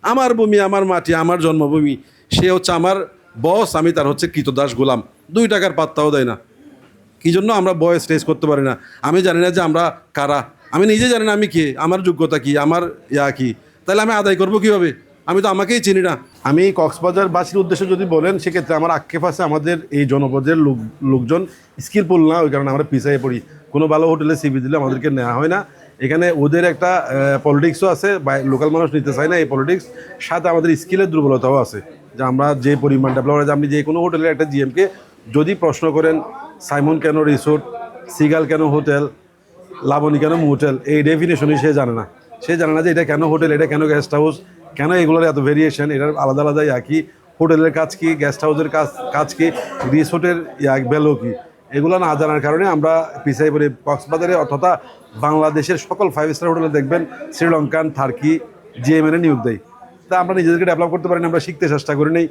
আমার ভূমি, আমার মাটি, আমার জন্মভূমি, সে হচ্ছে আমার বস, আমি তার হচ্ছে কৃতদাস গোলাম, 2 টাকার পাত্তাও দেয় না। কী জন্য আমরা ভয়েস রেজ করতে পারি না? আমি জানি না যে আমরা কারা, আমি নিজে জানি না আমি কে, আমার যোগ্যতা কি, আমার কি, তাহলে আমি আদায় করবো কীভাবে? আমি তো আমাকেই চিনি না। আমি কক্সবাজারবাসীর উদ্দেশ্যে যদি বলেন, সেক্ষেত্রে আমার আক্ষেপ আছে আমাদের এই জনপদের লোকজন স্কিলফুল না, ওই কারণে আমরা পিছিয়ে পড়ি। কোনো ভালো হোটেলে সিভি দিলে আমাদেরকে নেওয়া হয় না। এখানে ওদের একটা পলিটিক্সও আছে, লোকাল মানুষ নিতে চায় না এই পলিটিক্স, সাথে আমাদের স্কিলের দুর্বলতাও আছে। যে আমরা যে পরিমাণ ডেভেলপ, আপনি যে কোনো হোটেলের একটা জিএমকে যদি প্রশ্ন করেন সাইমন কেন রিসোর্ট, সিগাল কেন হোটেল, লাবণী কেন হোটেল, এই ডেফিনেশনই সে জানে না। সে জানে না যে এটা কেন হোটেল, এটা কেন গেস্ট হাউস, কেন এগুলোর এত ভেরিয়েশন, এটার আলাদা আলাদা কি, হোটেলের কাজ কি, গেস্ট হাউসের কাজ কি, রিসোর্টের ভ্যালু কি, এগুলো না জানার কারণে আমরা পিছিয়ে পড়ি। কক্সবাজারে তথা বাংলাদেশের সকল 5 স্টার হোটেলে দেখবেন শ্রীলঙ্কান, টার্কি, জিএমএনে নিয়োগ দেয়। তা আমরা নিজেদেরকে ডেভেলপ করতে পারি না, আমরা শিখতে চেষ্টা করি নেই।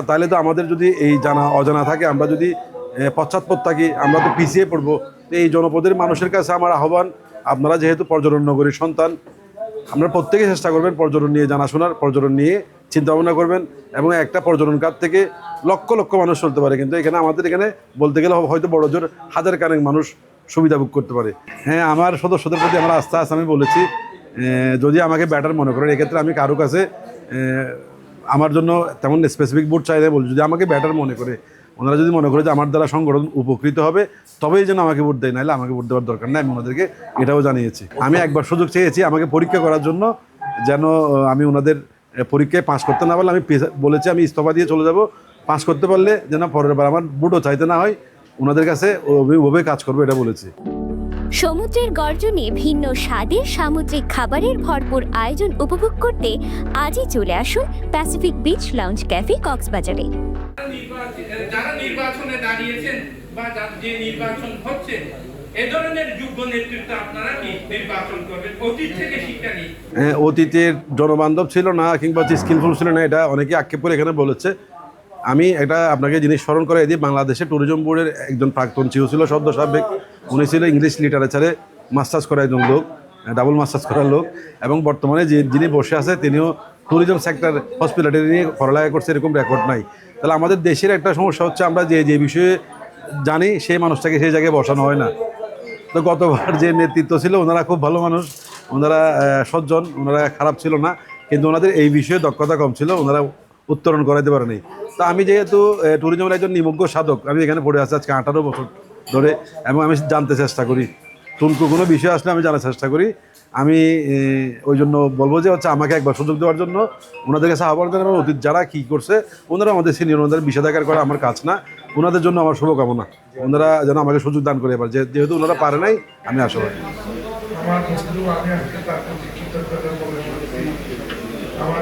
তাহলে তো আমাদের যদি এই অজানা থাকে, আমরা যদি পশ্চাৎপদ থাকি, আমরা তো পিছিয়ে পড়বো। এই জনপদের মানুষের কাছে আমার আহ্বান, আপনারা যেহেতু পর্যটন নগরীর সন্তান, আপনারা প্রত্যেকে চেষ্টা করবেন পর্যটন নিয়ে জানাশোনার, পর্যটন নিয়ে চিন্তা ভাবনা করবেন, এবং একটা পর্যটন খাত থেকে লক্ষ লক্ষ মানুষ চলতে পারে। কিন্তু এখানে আমাদের এখানে বলতে গেলে হয়তো বড় জোর 1000 কানেক মানুষ সুবিধা ভোগ করতে পারে। হ্যাঁ, আমার সদস্যদের প্রতি আমার আস্থা আছে। আমি বলেছি যদি আমাকে ব্যাটার মনে করেন, এক্ষেত্রে আমি কারো কাছে আমার জন্য তেমন স্পেসিফিক ভোট চাইলে বলি, যদি আমাকে ব্যাটার মনে করে, ওনারা যদি মনে করে যে আমার দ্বারা সংগঠন উপকৃত হবে, তবেই যেন আমাকে ভোট দেয়, নাহলে আমাকে ভোট দেওয়ার দরকার নেই। আমি ওনাদেরকে এটাও জানিয়েছি। আমি একবার সুযোগ চেয়েছি আমাকে পরীক্ষা করার জন্য, যেন আমি ওনাদের পরীক্ষায় পাস করতে না পারলে আমি বলেছি আমি ইস্তফা দিয়ে চলে যাব। পাস করতে পারলে যেন পরের বার আমার ভোটও চাইতে না হয়, ওনাদের কাছে ওভাবে কাজ করবো, এটা বলেছি। সমুদ্রের গর্জনে ভিন্ন স্বাদের সামুদ্রিক খাবারের ভরপুর আয়োজন উপভোগ করতে আজই চলে আসুন প্যাসিফিক বিচ লাউঞ্জ ক্যাফে কক্সবাজারে। যারা নির্বাচনে দাঁড়িয়েছেন বা যে নির্বাচন হচ্ছে, এ ধরনের যোগ্য নেতৃত্ব আপনারা কি নির্বাচন করবেন? অতীত থেকে শিক্ষা নিই। অতীতের জনবান্ধব ছিল না কিংবা স্কিলফুল ছিল না, এটা অনেকে আক্ষেপ করে এখানে বলেছে। আমি এটা আপনাকে জিনিস স্মরণ করে দিই, বাংলাদেশের ট্যুরিজম বোর্ডের একজন প্রাক্তন চিও ছিল, সদ্য সাবেক, উনি ছিল ইংলিশ লিটারেচারে মাস্টার্স করা একজন লোক, ডাবল মাস্টার্স করার লোক, এবং বর্তমানে যিনি বসে আছে তিনিও ট্যুরিজম সেক্টর হসপিটালিটি নিয়ে পড়ালেখা করছে, এরকম রেকর্ড নাই। তাহলে আমাদের দেশের একটা সমস্যা হচ্ছে, আমরা যে বিষয়ে জানি সেই মানুষটাকে সেই জায়গায় বসানো হয় না। তো গতবার যে নেতৃত্ব ছিল, ওনারা খুব ভালো মানুষ, ওনারা সজ্জন, ওনারা খারাপ ছিল না, কিন্তু ওনাদের এই বিষয়ে দক্ষতা কম ছিল, ওনারা উত্তরণ করাইতে পারেনি। তো আমি যেহেতু ট্যুরিজমের একজন নিমগ্ন সাধক, আমি এখানে পড়ে আছি আজকে 18 বছর ধরে, এবং আমি জানতে চেষ্টা করি, কোনো বিষয় আসলে আমি জানার চেষ্টা করি। আমি ওই জন্য বলবো যে হচ্ছে আমাকে একবার সুযোগ দেওয়ার জন্য ওনাদের কাছে আহ্বান করেন, এবং অতীত যারা কী করছে ওনারা আমাদের সিনিয়র, ওনাদের বিষেধাগার করা আমার কাজ না। ওনাদের জন্য আমার শুভকামনা, ওনারা যেন আমাকে সুযোগ দান করে, এবার যেহেতু ওনারা পারে নাই, আমি আশাবাদী। আমার